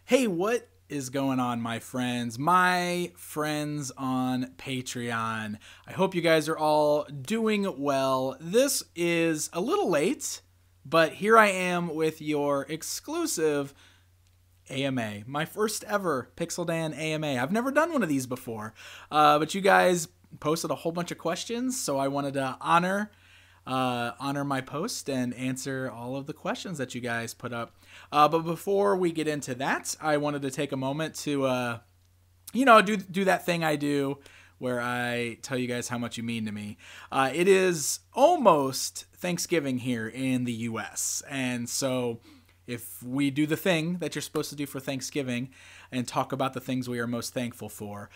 Hey, what is going on, my friends? My friends on Patreon. I hope you guys are all doing well. This is a little late, but here I am with your exclusive AMA. My first ever Pixel Dan AMA. I've never done one of these before, but you guys posted a whole bunch of questions, so I wanted to honor my post and answer all of the questions that you guys put up. But before we get into that, I wanted to take a moment to, do that thing I do where I tell you guys how much you mean to me. It is almost Thanksgiving here in the U.S., and so if we do the thing that you're supposed to do for Thanksgiving and talk about the things we are most thankful for,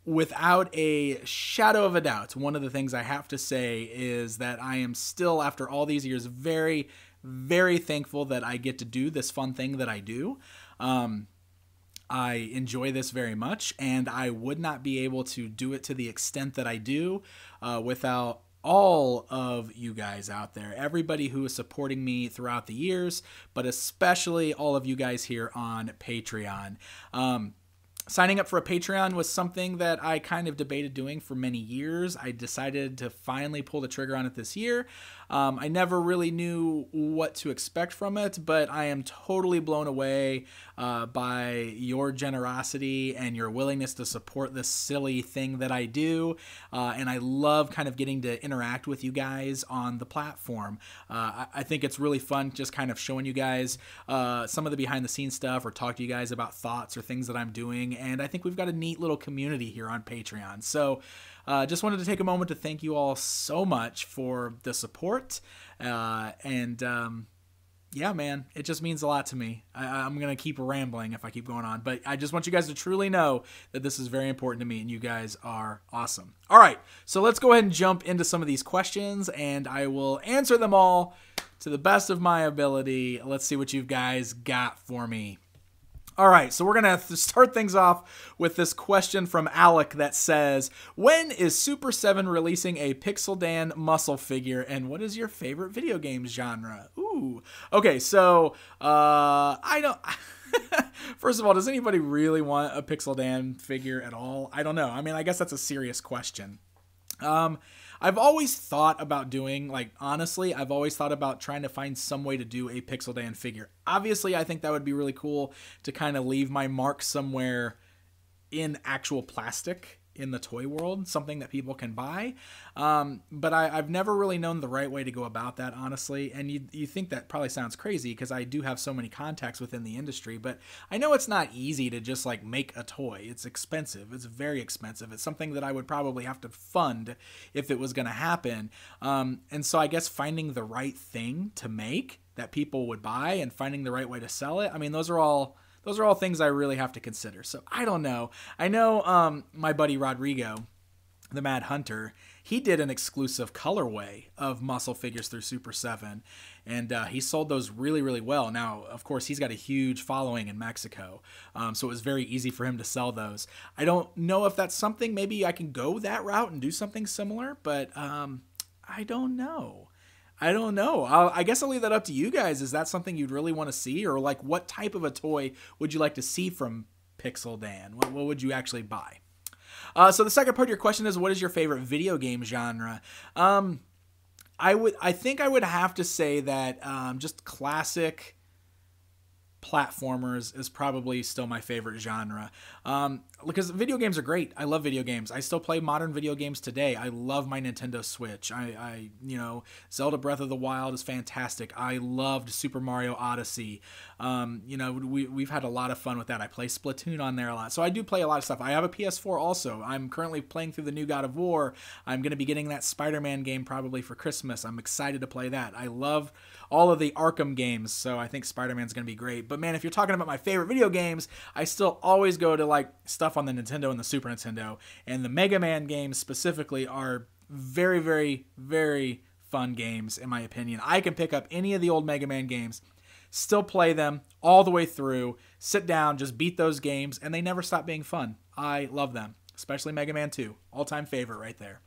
without a shadow of a doubt, one of the things I have to say is that I am still, after all these years, very, very thankful that I get to do this fun thing that I do. I enjoy this very much, and I would not be able to do it to the extent that I do without all of you guys out there, everybody who is supporting me throughout the years, but especially all of you guys here on Patreon. Signing up for a Patreon was something that I kind of debated doing for many years. I decided to finally pull the trigger on it this year. I never really knew what to expect from it, but I am totally blown away by your generosity and your willingness to support this silly thing that I do. And I love kind of getting to interact with you guys on the platform. I think it's really fun just kind of showing you guys some of the behind the scenes stuff, or talk to you guys about thoughts or things that I'm doing. And I think we've got a neat little community here on Patreon. So just wanted to take a moment to thank you all so much for the support. Yeah, man, it just means a lot to me. I'm going to keep rambling if I keep going on, but I just want you guys to truly know that this is very important to me, and you guys are awesome. All right, so let's go ahead and jump into some of these questions, and I will answer them all to the best of my ability. Let's see what you guys got for me. All right, so we're going to start things off with this question from Alec that says, when is Super 7 releasing a Pixel Dan muscle figure, and what is your favorite video games genre? Ooh. Okay, so I don't... First of all, does anybody really want a Pixel Dan figure at all? I don't know. I mean, I guess that's a serious question. I've always thought about doing, honestly, I've always thought about trying to find some way to do a Pixel Dan figure. Obviously, I think that would be really cool to kind of leave my mark somewhere in actual plastic in the toy world, something that people can buy. But I've never really known the right way to go about that, honestly. And you think that probably sounds crazy because I do have so many contacts within the industry, but I know it's not easy to just make a toy. It's expensive. It's very expensive. It's something that I would probably have to fund if it was going to happen. And so I guess finding the right thing to make that people would buy and finding the right way to sell it, I mean, those are all things I really have to consider. So I don't know. I know my buddy Rodrigo, the Mad Hunter, he did an exclusive colorway of muscle figures through Super 7, and he sold those really, really well. Now, of course, he's got a huge following in Mexico, so it was very easy for him to sell those. I don't know if that's something, maybe I can go that route and do something similar, but I don't know. I guess I'll leave that up to you guys. Is that something you'd really want to see? Or what type of a toy would you like to see from Pixel Dan? What would you actually buy? So the second part of your question is, what is your favorite video game genre? I think I would have to say that just classic platformers is probably still my favorite genre, because video games are great. I love video games. I still play modern video games today. I love my Nintendo Switch. Zelda Breath of the Wild is fantastic. I loved Super Mario Odyssey. We've had a lot of fun with that. I play Splatoon on there a lot, so I do play a lot of stuff. I have a PS4 also. I'm currently playing through the new God of War. I'm going to be getting that Spider-Man game probably for Christmas. I'm excited to play that. I love all of the Arkham games, so I think Spider-Man's going to be great. But man, if you're talking about my favorite video games, I still always go to stuff on the Nintendo and the Super Nintendo, and the Mega Man games specifically are very, very, very fun games in my opinion. I can pick up any of the old Mega Man games, still play them all the way through, sit down, just beat those games, and they never stop being fun. I love them, especially Mega Man 2. All-time favorite right there.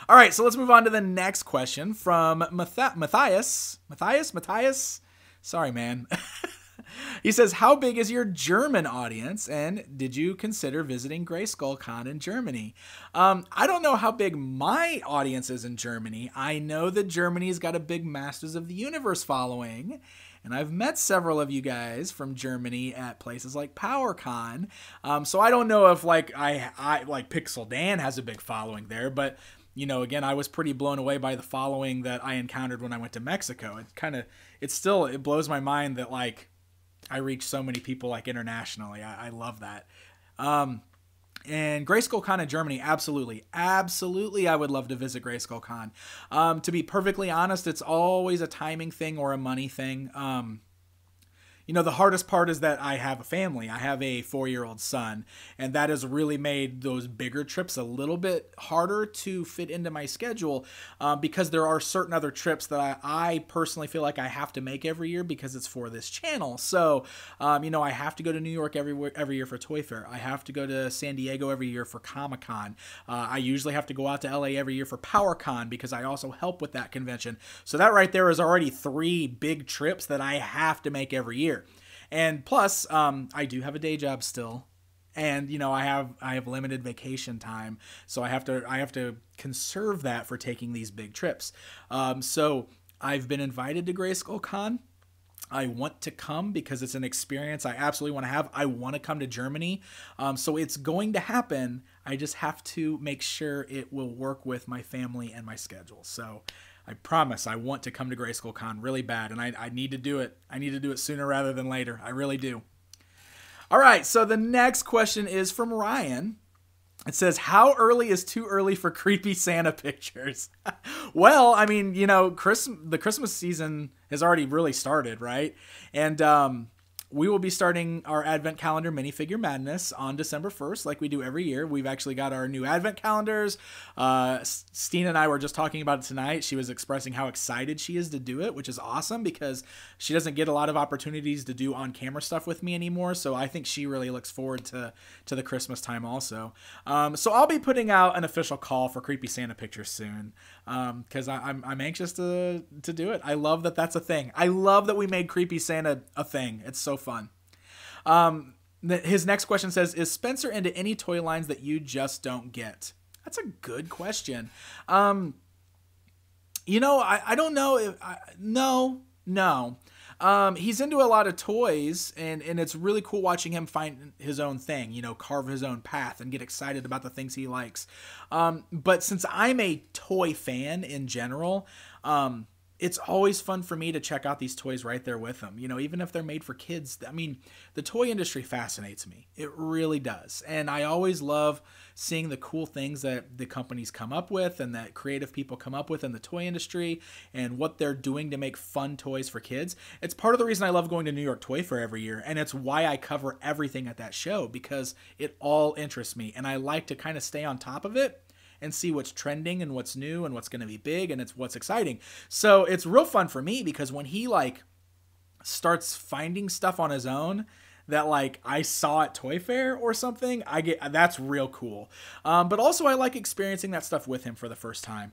All right, so let's move on to the next question from Matthias. Sorry, man. He says, how big is your German audience? And did you consider visiting Grayskull in Germany? I don't know how big my audience is in Germany. I know that Germany's got a big Masters of the Universe following. And I've met several of you guys from Germany at places like PowerCon. So I don't know if like I like Pixel Dan has a big following there, but again, I was pretty blown away by the following that I encountered when I went to Mexico. It blows my mind that like I reach so many people like internationally. I love that. And Grayskull in Germany, absolutely. I would love to visit Grayskull. To be perfectly honest, it's always a timing thing or a money thing. The hardest part is that I have a family. I have a 4-year-old son, and that has really made those bigger trips a little bit harder to fit into my schedule because there are certain other trips that I personally feel like I have to make every year because it's for this channel. So, I have to go to New York every year for Toy Fair. I have to go to San Diego every year for Comic-Con. I usually have to go out to LA every year for PowerCon because I also help with that convention. So that right there is already 3 big trips that I have to make every year. And plus, I do have a day job still, and I have limited vacation time, so I have to conserve that for taking these big trips. So I've been invited to Grayskull. I want to come because it's an experience I absolutely want to have. I want to come to Germany, so it's going to happen. I just have to make sure it will work with my family and my schedule. So I promise I want to come to Grayskull really bad, and I need to do it. I need to do it sooner rather than later. I really do. All right, so the next question is from Ryan. It says, how early is too early for creepy Santa pictures? Well, I mean, the Christmas season has already really started, right? And we will be starting our Advent Calendar Minifigure Madness on December 1st, like we do every year. We've actually got our new Advent calendars. Stina and I were just talking about it tonight. She was expressing how excited she is to do it, which is awesome because she doesn't get a lot of opportunities to do on-camera stuff with me anymore. So I think she really looks forward to the Christmas time also. So I'll be putting out an official call for creepy Santa pictures soon because I'm anxious to do it. I love that that's a thing. I love that we made creepy Santa a thing. It's so fun. His next question says, is Spencer into any toy lines that you just don't get? That's a good question. I don't know. No. He's into a lot of toys, and it's really cool watching him find his own thing, carve his own path and get excited about the things he likes. But since I'm a toy fan in general, it's always fun for me to check out these toys right there with them. Even if they're made for kids. I mean, the toy industry fascinates me. It really does. And I always love seeing the cool things that the companies come up with and that creative people come up with in the toy industry and what they're doing to make fun toys for kids. It's part of the reason I love going to New York Toy Fair every year. And it's why I cover everything at that show because it all interests me. And I like to kind of stay on top of it and see what's trending and what's new and what's going to be big and it's what's exciting. So it's real fun for me because when he starts finding stuff on his own that I saw at Toy Fair or something, that's real cool. But also I like experiencing that stuff with him for the first time.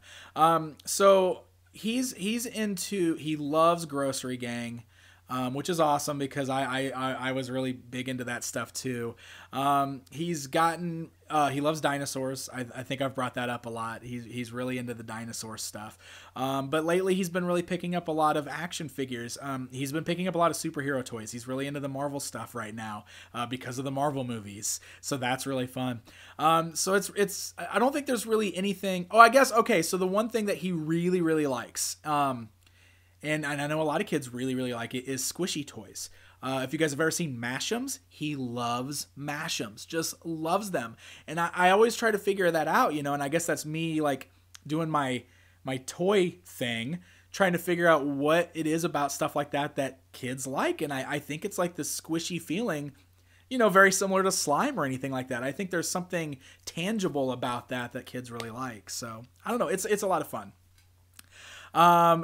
So he loves Grocery Gang. Which is awesome because I was really big into that stuff too. He loves dinosaurs. I think I've brought that up a lot. He's really into the dinosaur stuff. But lately he's been really picking up a lot of action figures. He's been picking up a lot of superhero toys. He's really into the Marvel stuff right now because of the Marvel movies. So that's really fun. So it's I don't think there's really anything. Oh, I guess okay. So the one thing that he really really likes. And I know a lot of kids really, really like it, is squishy toys. If you guys have ever seen Mash'ems, he loves Mash'ems, just loves them. And I always try to figure that out, and I guess that's me doing my toy thing, trying to figure out what it is about stuff like that kids like. And I think it's this squishy feeling, very similar to slime or anything like that. I think there's something tangible about that kids really like. So I don't know. It's a lot of fun.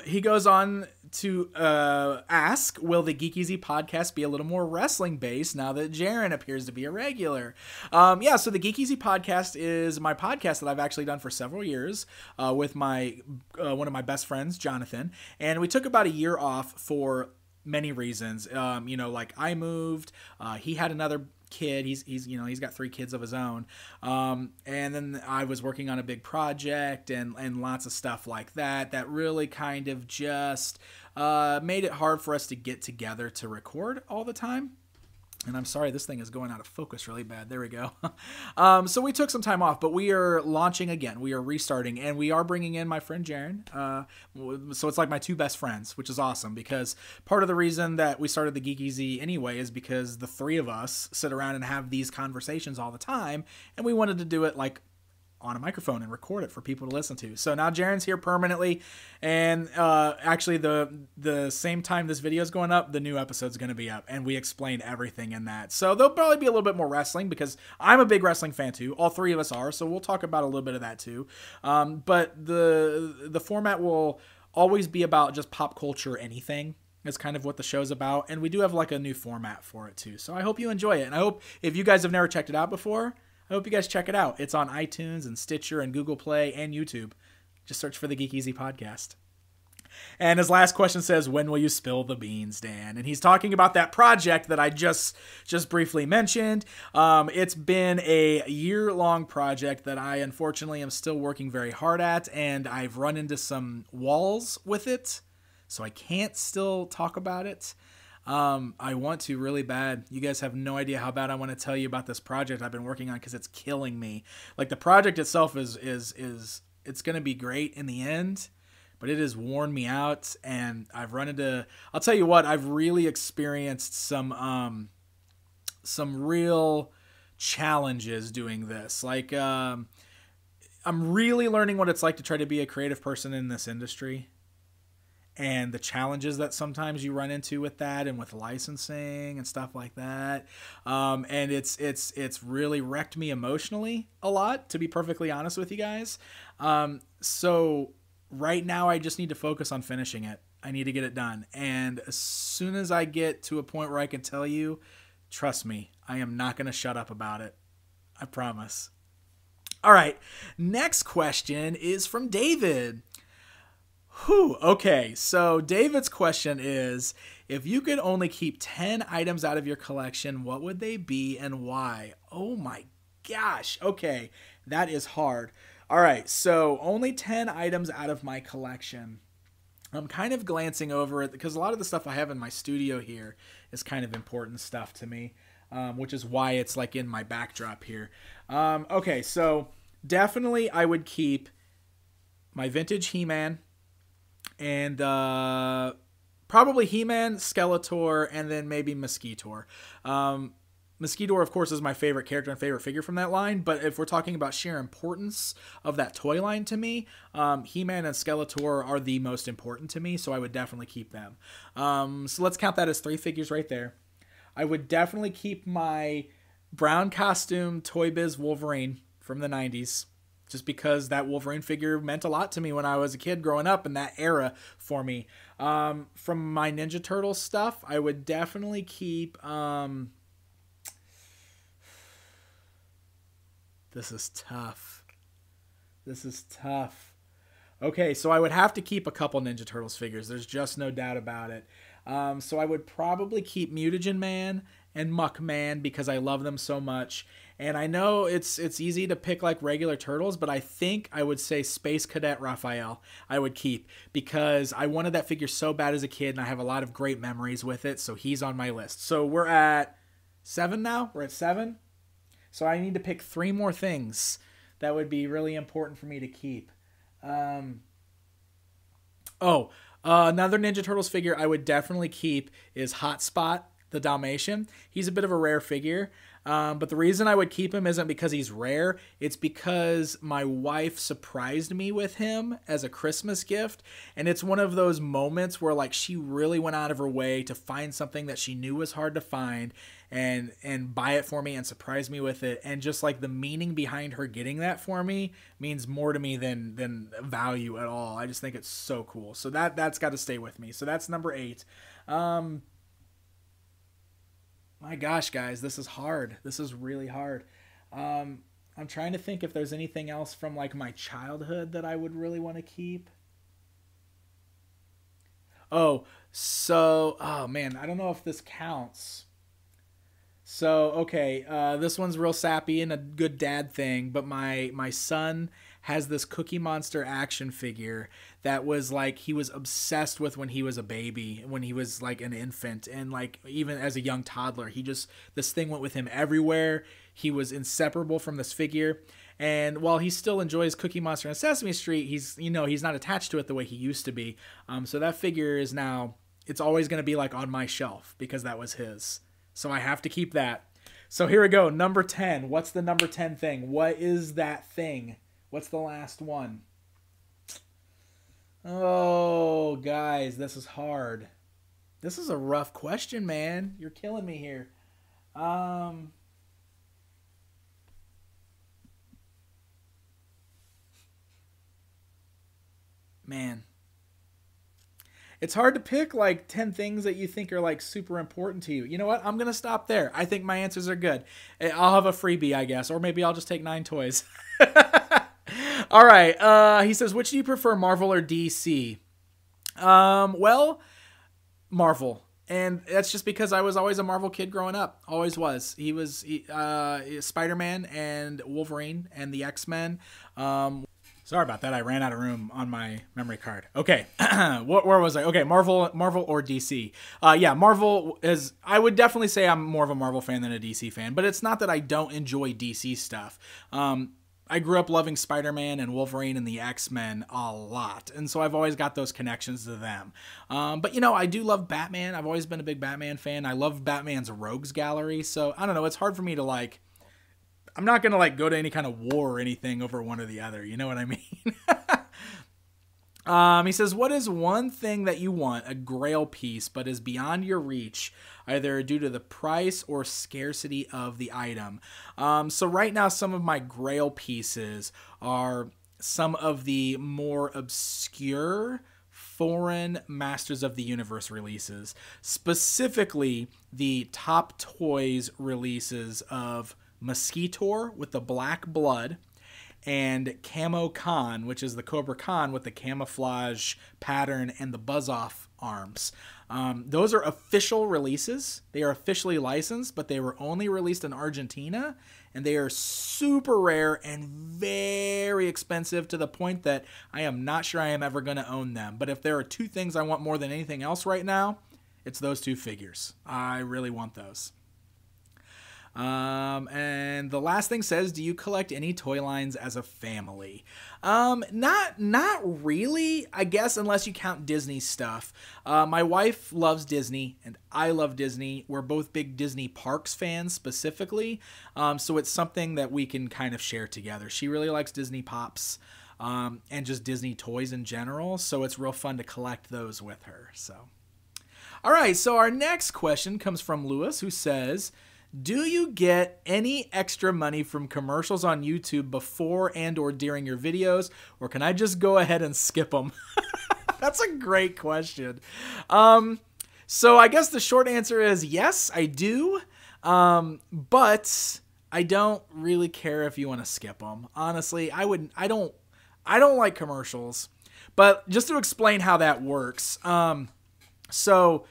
He goes on to ask, will the Geek Easy podcast be a little more wrestling based now that Jaren appears to be a regular? Yeah, so the Geek Easy podcast is my podcast that I've actually done for several years with my one of my best friends, Jonathan. And we took about a year off for many reasons. Like I moved, he had another kid. He's got 3 kids of his own. And then I was working on a big project and lots of stuff like that really kind of just made it hard for us to get together to record all the time. And I'm sorry, this thing is going out of focus really bad. There we go. So we took some time off, but we are launching again. We are restarting, and we are bringing in my friend Jaren. So it's like my 2 best friends, which is awesome, because part of the reason that we started the Geeky Z anyway is because the 3 of us sit around and have these conversations all the time, and we wanted to do it like on a microphone and record it for people to listen to. So now Jaren's here permanently, and actually the same time this video is going up, the new episode's going to be up, and we explain everything in that. So there'll probably be a little bit more wrestling, because I'm a big wrestling fan too. All 3 of us are, so we'll talk about a little bit of that too. But the format will always be about just pop culture, anything. Is kind of what the show's about, and we do have like a new format for it too. So I hope you enjoy it, and I hope if you guys have never checked it out before, I hope you guys check it out. It's on iTunes and Stitcher and Google Play and YouTube. Just search for the Geeky Z Podcast. And his last question says, when will you spill the beans, Dan? And he's talking about that project that I just briefly mentioned. It's been a year-long project that I unfortunately am still working very hard at, and I've run into some walls with it, so I can't still talk about it. I want to really bad. You guys have no idea how bad I want to tell you about this project I've been working on, because it's killing me. Like, the project itself is it's going to be great in the end, but it has worn me out, and I've run into, I'll tell you what, I've really experienced some real challenges doing this. Like, I'm really learning what it's like to try to be a creative person in this industry, and the challenges that sometimes you run into with that, and with licensing and stuff like that. And it's really wrecked me emotionally a lot, to be perfectly honest with you guys. So right now I just need to focus on finishing it. I need to get it done. And as soon as I get to a point where I can tell you, trust me, I am not going to shut up about it. I promise. All right. Next question is from David. Okay, so David's question is, if you could only keep 10 items out of your collection, what would they be and why? Oh my gosh. Okay, that is hard. All right, so only 10 items out of my collection. I'm kind of glancing over it because a lot of the stuff I have in my studio here is kind of important stuff to me, which is why it's like in my backdrop here. Okay, so definitely I would keep my vintage He-Man, and probably He-Man, Skeletor, and then maybe Mosquitor. Mosquitor, of course, is my favorite character and favorite figure from that line, but if we're talking about sheer importance of that toy line to me, He-Man and Skeletor are the most important to me, so I would definitely keep them. So let's count that as 3 figures right there. I would definitely keep my brown costume Toy Biz Wolverine from the 90s. Just because that Wolverine figure meant a lot to me when I was a kid growing up in that era for me. From my Ninja Turtle stuff, I would definitely keep... This is tough. Okay, so I would have to keep a couple Ninja Turtles figures. There's just no doubt about it. So I would probably keep Mutagen Man and Muckman because I love them so much. And I know it's easy to pick like regular turtles, but I think I would say Space Cadet Raphael I would keep because I wanted that figure so bad as a kid, and I have a lot of great memories with it, so he's on my list. So we're at 7 now? We're at 7? So I need to pick 3 more things that would be really important for me to keep. Another Ninja Turtles figure I would definitely keep is Hotspot, the Dalmatian. He's a bit of a rare figure. But the reason I would keep him isn't because he's rare. It's because my wife surprised me with him as a Christmas gift. And it's one of those moments where like she really went out of her way to find something that she knew was hard to find and buy it for me and surprise me with it. And just like the meaning behind her getting that for me means more to me than value at all. I just think it's so cool. So that's got to stay with me. So that's number 8. My gosh, guys, this is hard. This is really hard. I'm trying to think if there's anything else from like my childhood that I would really want to keep. Oh, so, oh man, I don't know if this counts. So okay, this one's real sappy and a good dad thing. But my son has this Cookie Monster action figure that was like he was obsessed with when he was a baby, when he was like an infant, and like even as a young toddler, he just this thing went with him everywhere. He was inseparable from this figure. And while he still enjoys Cookie Monster and Sesame Street, he's not attached to it the way he used to be. So that figure is now it's always going to be like on my shelf because that was his. So I have to keep that. So here we go. Number 10. What's the number 10 thing? What is that thing? What's the last one? Oh, guys, this is hard. This is a rough question, man. You're killing me here. Man. It's hard to pick like 10 things that you think are like super important to you. You know what? I'm going to stop there. I think my answers are good. I'll have a freebie, I guess. Or maybe I'll just take 9 toys. All right. He says, which do you prefer, Marvel or DC? Well, Marvel. And that's just because I was always a Marvel kid growing up. Always was. Spider-Man and Wolverine and the X-Men. Sorry about that. I ran out of room on my memory card. Okay. Where was I? Okay. Marvel or DC. Yeah, Marvel is, I would definitely say I'm more of a Marvel fan than a DC fan, but it's not that I don't enjoy DC stuff. I grew up loving Spider-Man and Wolverine and the X-Men a lot. And so I've always got those connections to them. But, I do love Batman. I've always been a big Batman fan. I love Batman's Rogues Gallery. So, I don't know. It's hard for me to, I'm not going to, go to any kind of war or anything over one or the other. You know what I mean? He says, what is one thing that you want, a grail piece, but is beyond your reach, either due to the price or scarcity of the item? So right now, some of my grail pieces are some of the more obscure foreign Masters of the Universe releases, specifically the Top Toys releases of Mosquitor with the black blood, and Camo Khan, which is the Cobra Khan with the camouflage pattern and the buzz-off arms. Those are official releases. They are officially licensed, but they were only released in Argentina, and they are super rare and very expensive to the point that I am not sure I am ever going to own them. But if there are 2 things I want more than anything else right now, it's those 2 figures. I really want those. And the last thing says, do you collect any toy lines as a family? Not really, I guess, unless you count Disney stuff. My wife loves Disney and I love Disney. We're both big Disney parks fans specifically. So it's something that we can kind of share together. She really likes Disney Pops, and just Disney toys in general. So it's real fun to collect those with her. So, all right. So our next question comes from Lewis, who says, do you get any extra money from commercials on YouTube before and or during your videos, or can I just go ahead and skip them? That's a great question. So I guess the short answer is yes, I do. But I don't really care if you want to skip them. Honestly, I don't like commercials. But just to explain how that works. So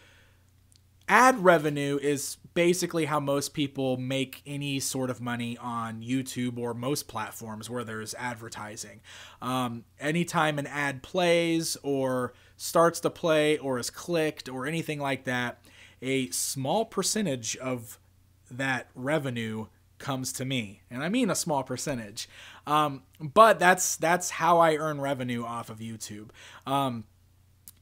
ad revenue is basically how most people make any sort of money on YouTube or most platforms where there's advertising. Anytime an ad plays or starts to play or is clicked or anything like that, a small percentage of that revenue comes to me. And I mean a small percentage. But that's how I earn revenue off of YouTube.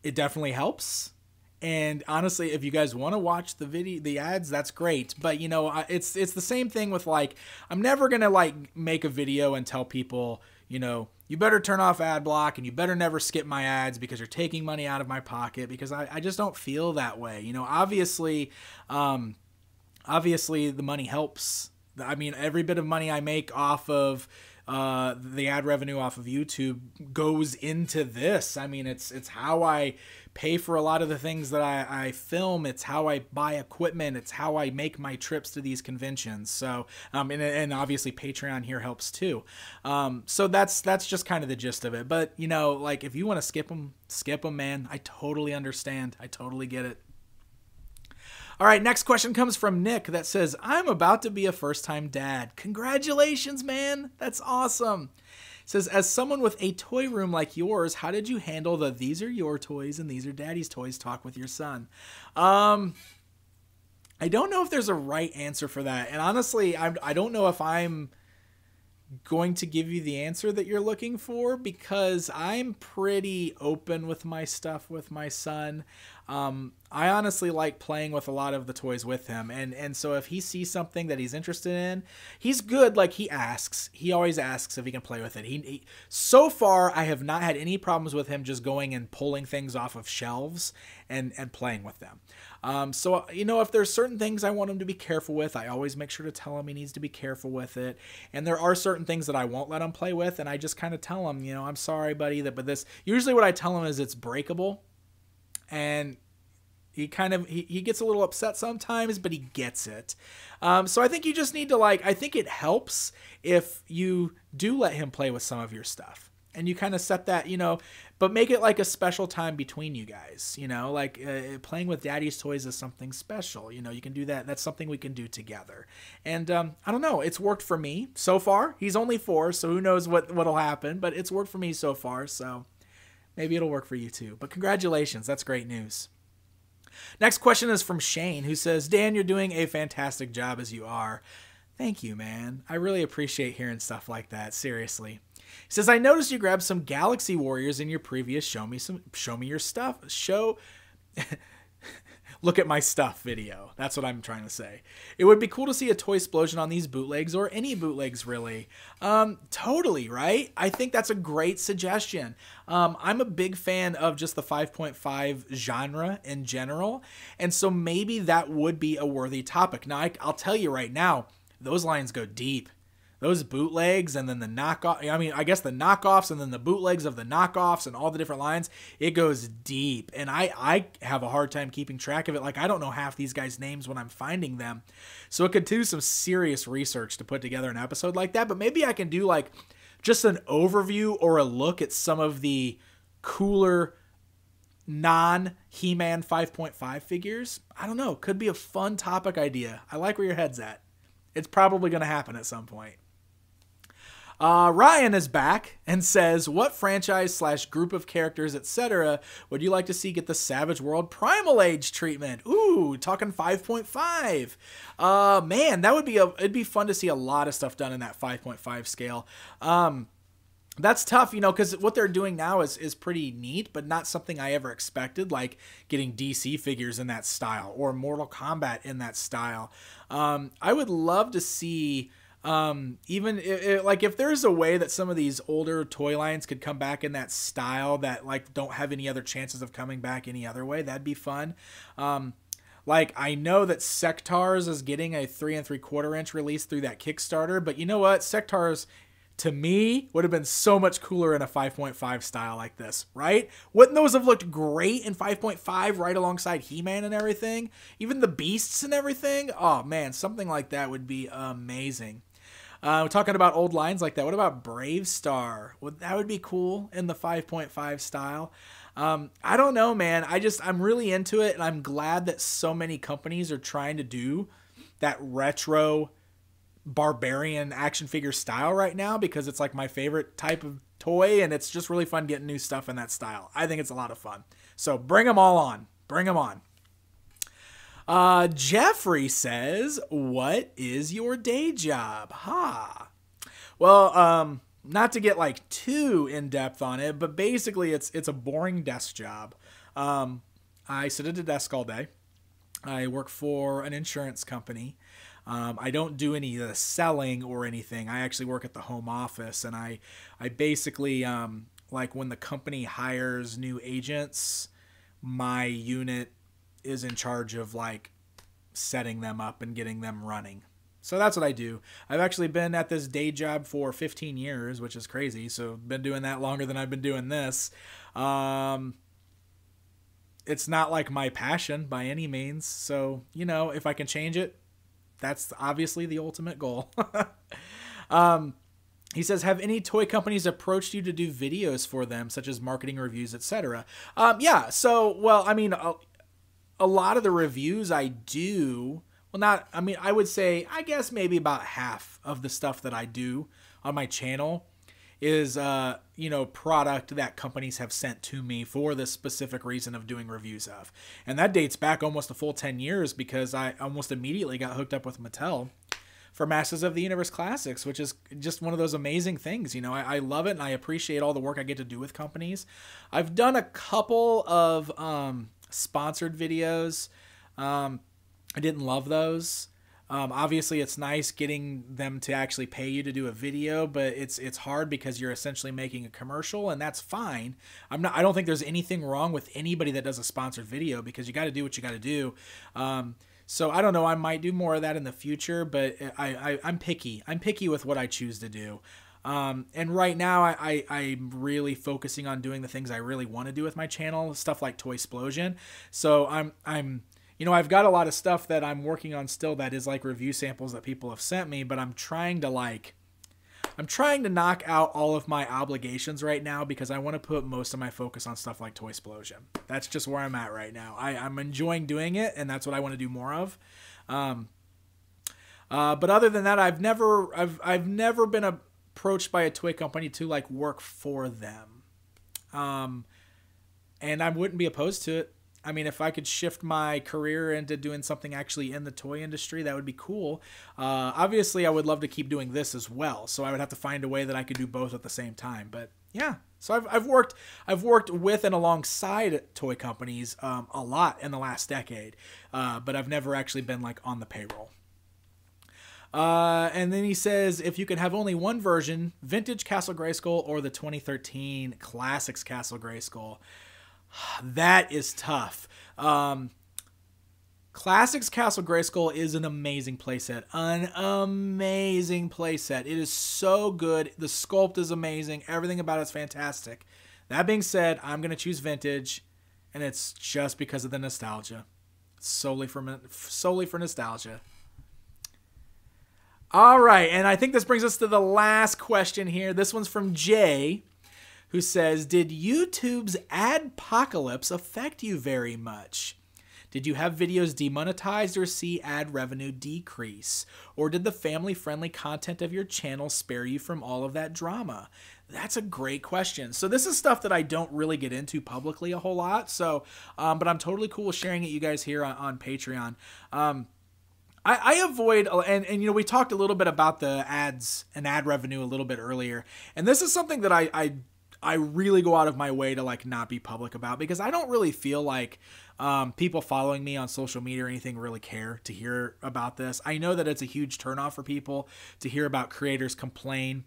It definitely helps. And honestly, if you guys want to watch the ads, that's great. But it's the same thing with I'm never going to make a video and tell people, you better turn off ad block and you better never skip my ads because you're taking money out of my pocket, because I just don't feel that way. Obviously the money helps. I mean, every bit of money I make off of the ad revenue off of YouTube goes into this. I mean, it's how I pay for a lot of the things that I film. It's how I buy equipment. It's how I make my trips to these conventions. So, and obviously Patreon here helps too. So that's just kind of the gist of it. But, you know, like if you want to skip them, man. I totally understand. I totally get it. All right, next question comes from Nick that says, I'm about to be a first-time dad. Congratulations, man. That's awesome. It says, as someone with a toy room like yours, how did you handle the these are your toys and these are daddy's toys talk with your son? I don't know if there's a right answer for that. And honestly, I don't know if I'm going to give you the answer that you're looking for, because I'm pretty open with my stuff with my son. I honestly like playing with a lot of the toys with him. And so if he sees something that he's interested in, he's good. Like he always asks if he can play with it. So far, I have not had any problems with him just going and pulling things off of shelves and playing with them. So, you know, if there's certain things I want him to be careful with, I always make sure to tell him he needs to be careful with it. And there are certain things that I won't let him play with. And I just kind of tell him, you know, I'm sorry, buddy, but this, usually what I tell him is it's breakable. And he gets a little upset sometimes, but he gets it. So I think you just need to I think it helps if you do let him play with some of your stuff. And you kind of set that, you know, but make it like a special time between you guys, you know, like playing with daddy's toys is something special. You know, you can do that. That's something we can do together. And I don't know, it's worked for me so far. He's only 4, so who knows what'll happen, but it's worked for me so far. So maybe it'll work for you too. But congratulations. That's great news. Next question is from Shane, who says, Dan, you're doing a fantastic job as you are. Thank you, man. I really appreciate hearing stuff like that. Seriously. He says, I noticed you grabbed some Galaxy Warriors in your previous show me your stuff. Look at my stuff video. That's what I'm trying to say. It would be cool to see a toy explosion on these bootlegs, or any bootlegs really. Totally, right? I think that's a great suggestion. I'm a big fan of just the 5.5 genre in general. And so maybe that would be a worthy topic. Now, I'll tell you right now, those lines go deep. Those bootlegs and then the knockoff, I mean, I guess the knockoffs and then the bootlegs of the knockoffs and all the different lines, it goes deep. And I have a hard time keeping track of it. Like, I don't know half these guys' names when I'm finding them. So it could do some serious research to put together an episode like that. But maybe I can do like just an overview or a look at some of the cooler non-He-Man 5.5 figures. I don't know. Could be a fun topic idea. I like where your head's at. It's probably going to happen at some point. Ryan is back and says, what franchise / group of characters, etc. would you like to see get the Savage World Primal Age treatment? Ooh, talking 5.5. Man, that would it'd be fun to see a lot of stuff done in that 5.5 scale. That's tough, you know, because what they're doing now is pretty neat, but not something I ever expected, like getting DC figures in that style or Mortal Kombat in that style. I would love to see, even if there's a way that some of these older toy lines could come back in that style that like don't have any other chances of coming back any other way, that'd be fun. Like, I know that Sectars is getting a 3 3/4 inch release through that Kickstarter, but you know what? Sectars, to me, would have been so much cooler in a 5.5 style like this, right? Wouldn't those have looked great in 5.5 right alongside He-Man and everything? Even the Beasts and everything? Oh, man, something like that would be amazing. We're talking about old lines like that. What about Brave Star? That would be cool in the 5.5 style. I don't know, man. I'm really into it, and I'm glad that so many companies are trying to do that retro barbarian action figure style right now, because it's like my favorite type of toy, and it's just really fun getting new stuff in that style. I think it's a lot of fun. So bring them all on. Bring them on. Jeffrey says, what is your day job? Well, not to get like too in depth on it, but basically it's a boring desk job. I sit at a desk all day. I work for an insurance company. I don't do any of the selling or anything. I actually work at the home office, and I basically, like when the company hires new agents, my unit is in charge of like setting them up and getting them running. So that's what I do. I've actually been at this day job for 15 years, which is crazy. So been doing that longer than I've been doing this. It's not like my passion by any means. So, you know, if I can change it, that's obviously the ultimate goal. He says, have any toy companies approached you to do videos for them, such as marketing reviews, etc.? Yeah. So, well, I mean, a lot of the reviews I do, well, not, I mean, I would say, I guess maybe about half of the stuff that I do on my channel is, you know, product that companies have sent to me for the specific reason of doing reviews of. And that dates back almost a full 10 years because I almost immediately got hooked up with Mattel for Masters of the Universe Classics, which is just one of those amazing things. You know, I love it and I appreciate all the work I get to do with companies. I've done a couple of sponsored videos. I didn't love those. Obviously, it's nice getting them to actually pay you to do a video, but it's hard because you're essentially making a commercial, and that's fine. I don't think there's anything wrong with anybody that does a sponsored video because you got to do what you got to do. So I don't know. I might do more of that in the future, but I'm picky. I'm picky with what I choose to do. And right now, I'm really focusing on doing the things I really want to do with my channel, stuff like Toysplosion. So I'm you know, I've got a lot of stuff that I'm working on still that is like review samples that people have sent me, but I'm trying to knock out all of my obligations right now because I want to put most of my focus on stuff like Toysplosion. That's just where I'm at right now. I'm enjoying doing it, and that's what I want to do more of. But other than that, I've never been approached by a toy company to like work for them. And I wouldn't be opposed to it. I mean, if I could shift my career into doing something actually in the toy industry, that would be cool. Obviously, I would love to keep doing this as well. So I would have to find a way that I could do both at the same time. But yeah, so I've worked with and alongside toy companies a lot in the last decade, but I've never actually been like on the payroll. And then he says, if you could have only one version, vintage Castle Grayskull or the 2013 Classics Castle Grayskull. That is tough. Classics Castle Grayskull is an amazing playset. An amazing playset. It is so good. The sculpt is amazing. Everything about it's fantastic. That being said, I'm going to choose vintage, and it's just because of the nostalgia. Solely for nostalgia. All right, and I think this brings us to the last question here. This one's from Jay, who says, did YouTube's adpocalypse affect you very much? Did you have videos demonetized or see ad revenue decrease? Or did the family-friendly content of your channel spare you from all of that drama? That's a great question. So this is stuff that I don't really get into publicly a whole lot. So, but I'm totally cool with sharing it you guys here on Patreon. I avoid, and you know, we talked a little bit about the ads and ad revenue a little bit earlier. And this is something that I really go out of my way to like not be public about because I don't really feel like people following me on social media or anything really care to hear about this. I know that it's a huge turnoff for people to hear about creators complain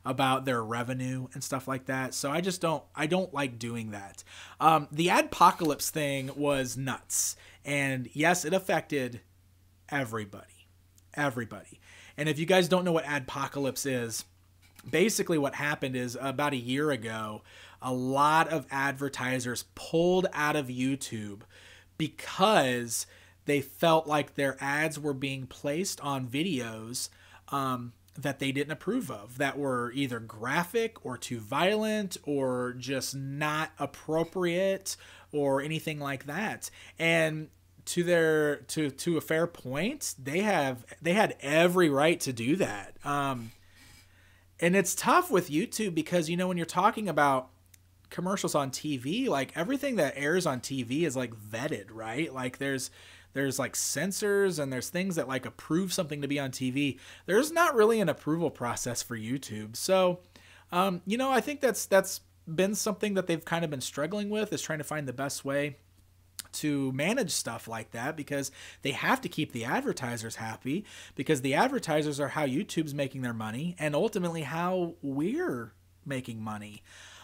about their revenue and stuff like that. So I don't like doing that. The adpocalypse thing was nuts. And yes, it affected everybody. And if you guys don't know what adpocalypse is, basically what happened is about a year ago, a lot of advertisers pulled out of YouTube because they felt like their ads were being placed on videos that they didn't approve of, that were either graphic or too violent or just not appropriate or anything like that. And to a fair point, they had every right to do that. And it's tough with YouTube because, you know, when you're talking about commercials on TV, like everything that airs on TV is like vetted, right? Like there's like censors and there's things that like approve something to be on TV. There's not really an approval process for YouTube. So, you know, I think that's been something that they've kind of been struggling with, is trying to find the best way to manage stuff like that, because they have to keep the advertisers happy, because the advertisers are how YouTube's making their money and ultimately how we're making money.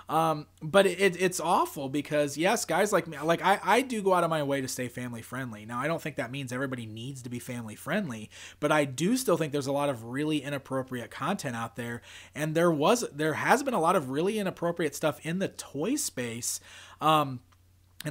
But it's awful because yes, guys like me, like I do go out of my way to stay family friendly. Now I don't think that means everybody needs to be family friendly, but I do still think there's a lot of really inappropriate content out there, and there has been a lot of really inappropriate stuff in the toy space. And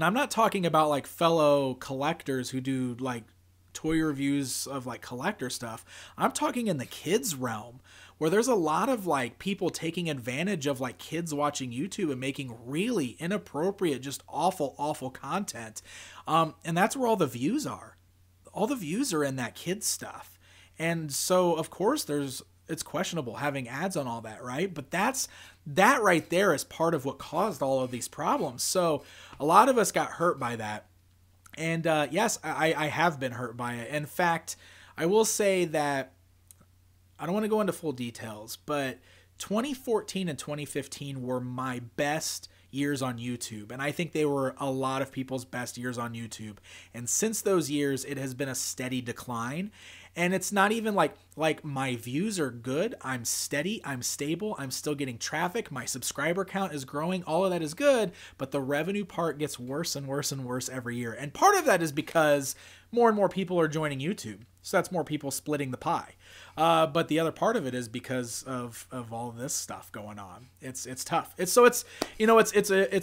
I'm not talking about like fellow collectors who do like toy reviews of like collector stuff. I'm talking in the kids realm, where there's a lot of like people taking advantage of like kids watching YouTube and making really inappropriate, just awful content. And that's where all the views are. All the views are in that kids stuff. And so of course it's questionable having ads on all that, right? But that right there is part of what caused all of these problems. So a lot of us got hurt by that. And yes, I have been hurt by it. In fact, I will say that I don't want to go into full details, but 2014 and 2015 were my best years on YouTube. And I think they were a lot of people's best years on YouTube. And since those years, it has been a steady decline. And it's not even like my views are good. I'm steady. I'm stable. I'm still getting traffic. My subscriber count is growing. All of that is good. But the revenue part gets worse and worse and worse every year. And part of that is because more and more people are joining YouTube. So that's more people splitting the pie. But the other part of it is because of all of this stuff going on. It's tough. It's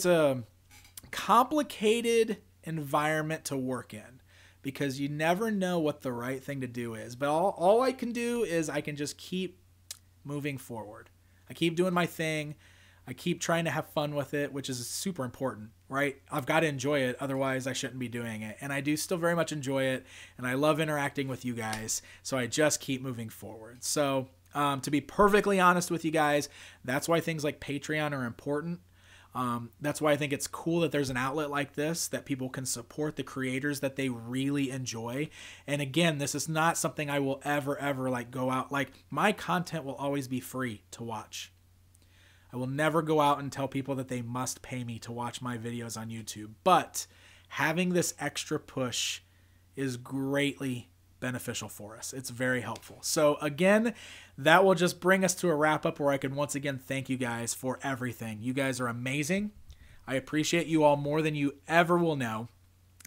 a complicated environment to work in, because you never know what the right thing to do is. But all I can do is I can just keep moving forward. I keep doing my thing. I keep trying to have fun with it, which is super important, right? I've got to enjoy it. Otherwise, I shouldn't be doing it. And I do still very much enjoy it. And I love interacting with you guys. So I just keep moving forward. So to be perfectly honest with you guys, that's why things like Patreon are important. That's why I think it's cool that there's an outlet like this, that people can support the creators that they really enjoy. And again, this is not something I will ever like go out. Like, my content will always be free to watch. I will never go out and tell people that they must pay me to watch my videos on YouTube. But having this extra push is greatly beneficial for us. It's very helpful. So again, that will just bring us to a wrap up where I can once again thank you guys for everything. You guys are amazing. I appreciate you all more than you ever will know.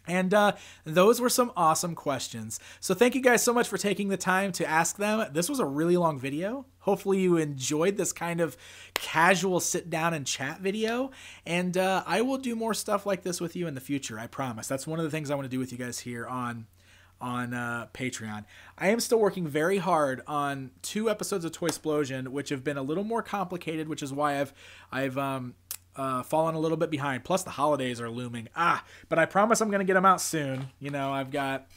And those were some awesome questions. So thank you guys so much for taking the time to ask them. This was a really long video. Hopefully you enjoyed this kind of casual sit down and chat video. And I will do more stuff like this with you in the future. I promise. That's one of the things I want to do with you guys here on Patreon. I am still working very hard on 2 episodes of Toy Explosion, which have been a little more complicated, which is why I've fallen a little bit behind. Plus the holidays are looming. But I promise I'm going to get them out soon. You know, I've got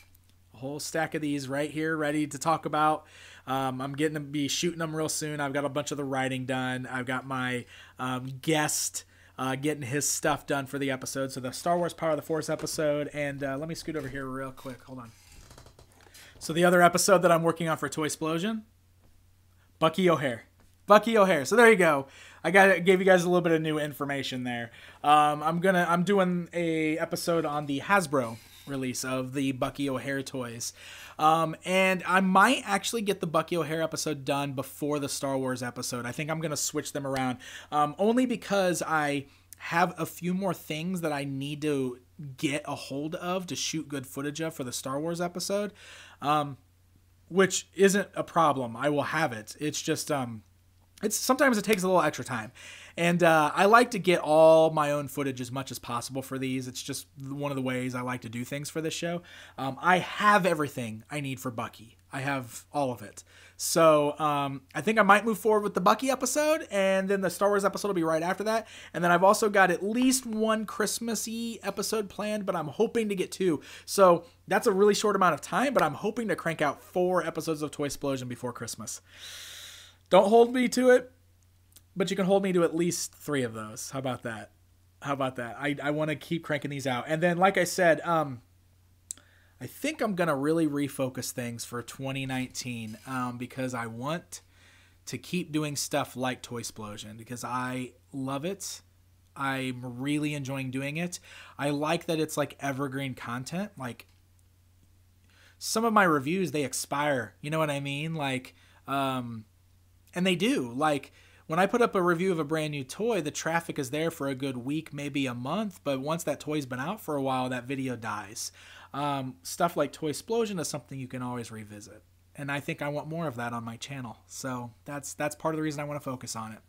a whole stack of these right here ready to talk about. I'm getting to be shooting them real soon. I've got a bunch of the writing done. I've got my guest getting his stuff done for the episode. So the Star Wars Power of the Force episode. And let me scoot over here real quick. Hold on. So the other episode that I'm working on for Toy Explosion, Bucky O'Hare. So there you go. Gave you guys a little bit of new information there. I'm doing a episode on the Hasbro release of the Bucky O'Hare toys. And I might actually get the Bucky O'Hare episode done before the Star Wars episode. I think I'm going to switch them around. Only because I have a few more things that I need to get a hold of to shoot good footage of for the Star Wars episode. Which isn't a problem. I will have it. It's just, sometimes it takes a little extra time. And I like to get all my own footage as much as possible for these. It's just one of the ways I like to do things for this show. I have everything I need for Bucky. I have all of it. So I think I might move forward with the Bucky episode, and then the Star Wars episode will be right after that. And then I've also got at least one Christmassy episode planned, but I'm hoping to get 2. So that's a really short amount of time, but I'm hoping to crank out 4 episodes of Toy Explosion before Christmas. Don't hold me to it, but you can hold me to at least 3 of those. How about that? I want to keep cranking these out. And then, like I said, I think I'm going to really refocus things for 2019 because I want to keep doing stuff like Toy Explosion because I love it. I'm really enjoying doing it. I like that it's like evergreen content. Like, some of my reviews, they expire. You know what I mean? Like, and they do. Like, when I put up a review of a brand new toy, the traffic is there for a good week, maybe a month, but once that toy's been out for a while, that video dies. Stuff like Toy Explosion is something you can always revisit. And I think I want more of that on my channel. So that's part of the reason I want to focus on it.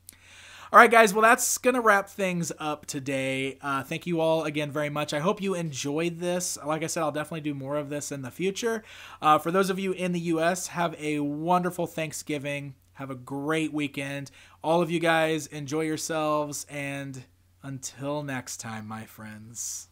All right, guys. Well, that's going to wrap things up today. Thank you all again very much. I hope you enjoyed this. Like I said, I'll definitely do more of this in the future. For those of you in the U.S., have a wonderful Thanksgiving. Have a great weekend. All of you guys, enjoy yourselves. And until next time, my friends.